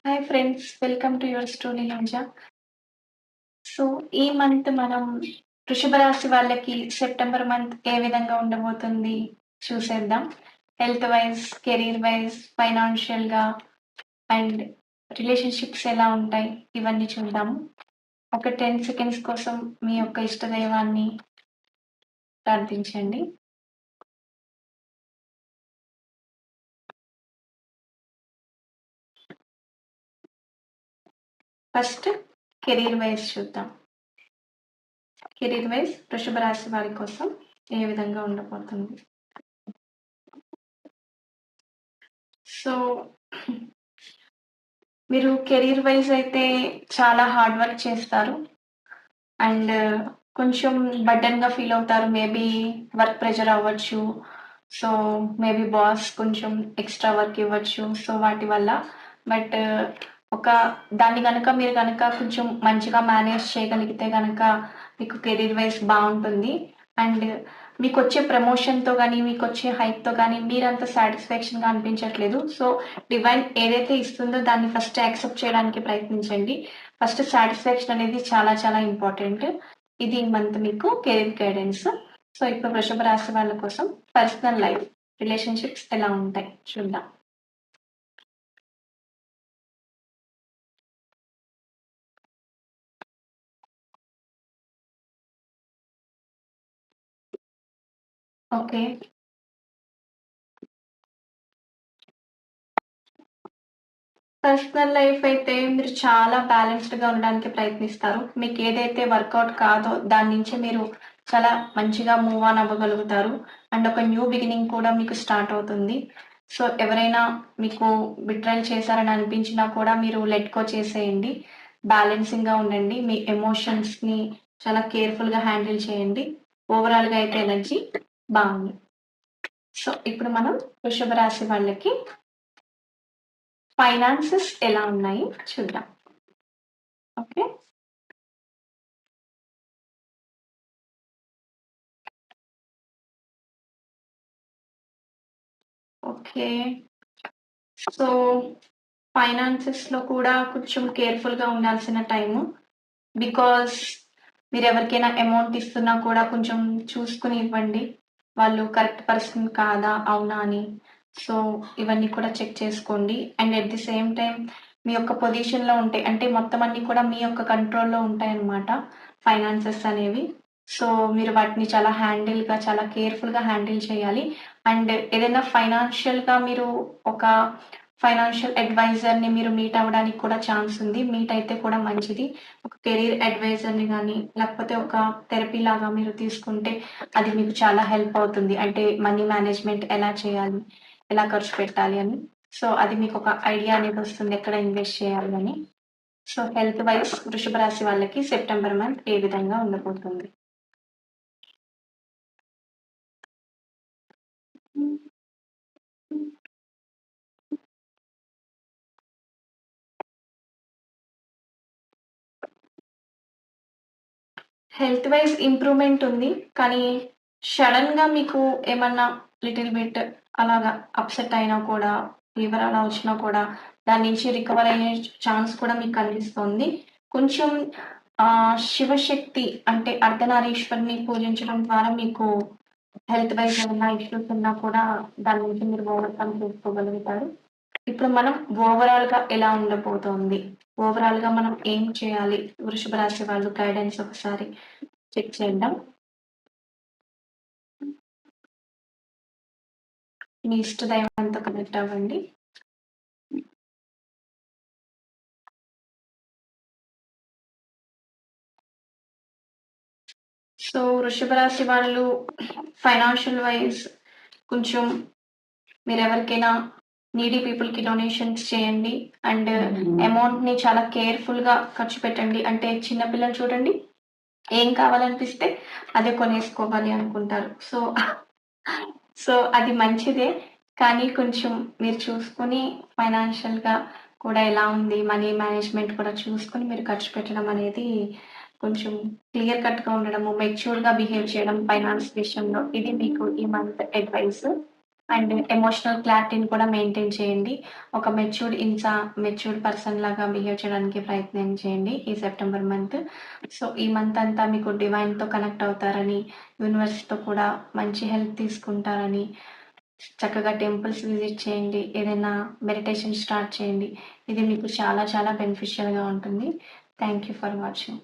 Hi friends, welcome to your story లంజా. So ఈ month మనం వృషభ రాశి వాళ్ళకి సెప్టెంబర్ మంత్ ఏ విధంగా ఉండబోతుంది చూసేద్దాం. హెల్త్ వైజ్, కెరీర్ వైజ్, ఫైనాన్షియల్గా అండ్ రిలేషన్షిప్స్ ఎలా ఉంటాయి ఇవన్నీ చూద్దాము. ఒక 10 సెకండ్స్ కోసం మీ యొక్క ఇష్టదైవాన్ని ప్రార్థించండి. ఫస్ట్ కెరీర్ వైజ్ చూద్దాం. కెరీర్ వైజ్ వృషభ రాశి వారి కోసం ఏ విధంగా ఉండబోతుంది. సో మీరు కెరీర్ వైజ్ అయితే చాలా హార్డ్ వర్క్ చేస్తారు అండ్ కొంచెం బర్డెన్‌గా ఫీల్ అవుతారు. మేబీ వర్క్ ప్రెషర్ అవ్వచ్చు. సో, మేబీ బాస్ కొంచెం ఎక్స్‌ట్రా వర్క్ ఇవ్వచ్చు. సో, వాటి వల్ల బట్ ఒక దాన్ని గనక మీరు గనక కొంచెం మంచిగా మేనేజ్ చేయగలిగితే గనక మీకు కెరీర్ వైజ్ బావుంటుంది. అండ్ మీకొచ్చే ప్రమోషన్‌తో గానీ, మీకొచ్చే హైక్‌తో గానీ మీరంత సాటిస్ఫాక్షన్‌గా అనిపించట్లేదు. సో, డివైన్ ఏదైతే ఇస్తుందో దాన్ని ఫస్ట్ యాక్సెప్ట్ చేయడానికి ప్రయత్నించండి. ఫస్ట్ సాటిస్ఫాక్షన్ అనేది చాలా చాలా ఇంపార్టెంట్. ఇది ఈ మంత్ మీకు కెరీర్ గైడెన్స్. సో, ఇప్పుడు వృషభ రాశి వాళ్ళ కోసం పర్సనల్ లైఫ్, రిలేషన్‌షిప్స్ ఎలా ఉంటాయి చూద్దాం. ఓకే. పర్సనల్ లైఫ్ అయితే మీరు చాలా బ్యాలెన్స్డ్‌గా ఉండడానికి ప్రయత్నిస్తారు. మీకేదైతే వర్కౌట్ కాదో దాని నుంచి మీరు చాలా మంచిగా మూవ్ ఆన్ అవ్వగలుగుతారు. అండ్ ఒక న్యూ బిగినింగ్ కూడా మీకు స్టార్ట్ అవుతుంది. సో, ఎవరైనా మీకు బిట్రైల్ చేశారని అనిపించినా కూడా మీరు లెట్ గో చేసేయండి. బ్యాలెన్సింగ్‌గా ఉండండి. మీ ఎమోషన్స్‌ని చాలా కేర్‌ఫుల్‌గా హ్యాండిల్ చేయండి. ఓవరాల్‌గా అయితే ఎనర్జీ బావుంది. సో, ఇప్పుడు మనం వృషభ రాశి వాళ్ళకి ఫైనాన్సెస్ ఎలా ఉన్నాయి చూద్దాం. ఓకే. ఓకే. సో, ఫైనాన్సెస్‌లో కూడా కొంచెం కేర్‌ఫుల్‌గా ఉండాల్సిన టైము. బికాజ్ మీరెవరికైనా అమౌంట్ ఇస్తున్నా కూడా కొంచెం చూసుకొని ఇవ్వండి. వాళ్ళు కరెక్ట్ పర్సన్ కాదా? అవునా? అని. సో, ఇవన్నీ కూడా చెక్ చేసుకోండి. And at the same time మీ యొక్క పొజిషన్‌లో ఉంటే అంటే మొత్తం అన్నీ కూడా మీ యొక్క కంట్రోల్‌లో ఉంటాయన్నమాట ఫైనాన్సెస్ అనేవి. సో, మీరు వాటిని చాలా చాలా కేర్‌ఫుల్‌గా హ్యాండిల్ చేయాలి. అండ్ ఏదైనా ఫైనాన్షియల్‌గా మీరు ఒక ఫైనాన్షియల్ అడ్వైజర్‌ని మీరు మీట్ అవ్వడానికి కూడా ఛాన్స్ ఉంది. మీట్ అయితే కూడా మంచిది. ఒక కెరీర్ అడ్వైజర్‌ని గానీ, లేకపోతే ఒక థెరపీ లాగా మీరు తీసుకుంటే అది మీకు చాలా హెల్ప్ అవుతుంది. అంటే మనీ మేనేజ్‌మెంట్ ఎలా చేయాలి? ఎలా ఖర్చు పెట్టాలి అని. సో, అది మీకొక ఐడియా అనేది వస్తుంది. ఎక్కడ ఇన్వెస్ట్ చేయాలి అని. సో, హెల్త్ వైస్ వృషభ రాశి వాళ్ళకి సెప్టెంబర్ మంత్ ఏ విధంగా ఉండబోతుంది? హెల్త్ వైస్ ఇంప్రూవ్‌మెంట్ ఉంది. కానీ సడెన్‌గా మీకు ఏమన్నా లిటిల్ బిట్ అలాగా అప్‌సెట్ అయినా కూడా, ఫీవర్ అలా వచ్చినా కూడా దాని నుంచి రికవర్ అయ్యే ఛాన్స్ కూడా మీకు కనిపిస్తోంది. కొంచెం శివశక్తి అంటే అర్ధనారీశ్వరిని పూజించడం ద్వారా మీకు హెల్త్ వైస్ ఏమన్నా ఇష్యూస్ ఉన్నా కూడా దాని నుంచి మీరు ఓవర్‌కమ్ చేసుకోగలుగుతారు. ఇప్పుడు మనం ఓవరాల్‌గా ఎలా ఉండబోతోంది? ఓవరాల్‌గా మనం ఏం చేయాలి? వృషభ రాశి వాళ్ళు గైడెన్స్ ఒకసారి చెక్ చేద్దాం. మీ ఇష్ట దైవంతో కనెక్ట్ అవ్వండి. సో, వృషభ రాశి వాళ్ళు ఫైనాన్షియల్ వైస్ కొంచెం మీరెవరికైనా నీడీ పీపుల్‌కి డొనేషన్స్ చేయండి. అండ్ అమౌంట్‌ని చాలా కేర్‌ఫుల్‌గా ఖర్చు పెట్టండి. అంటే చిన్న పిల్లలు చూడండి, ఏం కావాలనిపిస్తే అదే కొనేసుకోవాలి అనుకుంటారు. సో, అది మంచిదే. కానీ కొంచెం మీరు చూసుకొని ఫైనాన్షియల్‌గా కూడా ఎలా ఉంది, మనీ మేనేజ్‌మెంట్ కూడా చూసుకొని మీరు ఖర్చు పెట్టడం అనేది కొంచెం క్లియర్ కట్‌గా ఉండడము, మెచ్యూర్డ్‌గా బిహేవ్ చేయడం ఫైనాన్స్ విషయంలో ఇది మీకు ఈ మంత్ అడ్వైస్. అండ్ ఎమోషనల్ క్లారిటీని కూడా మెయింటైన్ చేయండి. ఒక మెచ్యూర్డ్ పర్సన్ లాగా బిహేవ్ చేయడానికి ప్రయత్నం చేయండి ఈ సెప్టెంబర్ మంత్. సో, ఈ మంత్ అంతా మీకు డివైన్‌తో కనెక్ట్ అవుతారని, యూనివర్స్‌తో కూడా మంచి హెల్ప్ తీసుకుంటారని, చక్కగా టెంపుల్స్ విజిట్ చేయండి. ఏదైనా మెడిటేషన్ స్టార్ట్ చేయండి. ఇది మీకు చాలా చాలా బెనిఫిషియల్‌గా ఉంటుంది. Thank you for watching.